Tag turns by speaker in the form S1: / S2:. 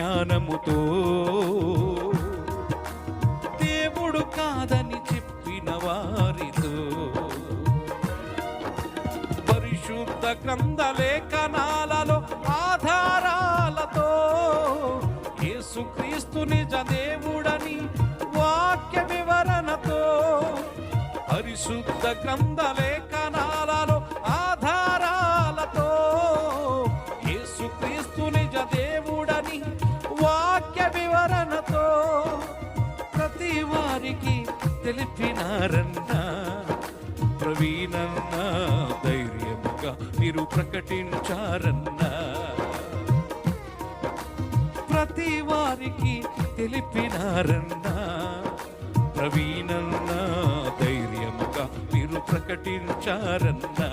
S1: జ్ఞానముతో దేవుడు కాదని చెప్పిన వారితో పరిశుద్ధ గ్రంథ లేఖనాలలో ఆధారాలతో యేసుక్రీస్తు నిజ దేవుడని వాక్య వివరణతో పరిశుద్ధ గ్రంథ లేఖనాలలో ఆధారాలతో యేసుక్రీస్తు నిజ దేవుడని వాక్య వివరణతో ప్రతి వారికి తెలిపినారన్నా ప్రవీణన్నా ధైర్యముగా మీరు ప్రకటించారన్నా ప్రతి వారికి తెలిపినారన్నా ప్రవీణన్నా ధైర్యముగా మీరు ప్రకటించారన్నా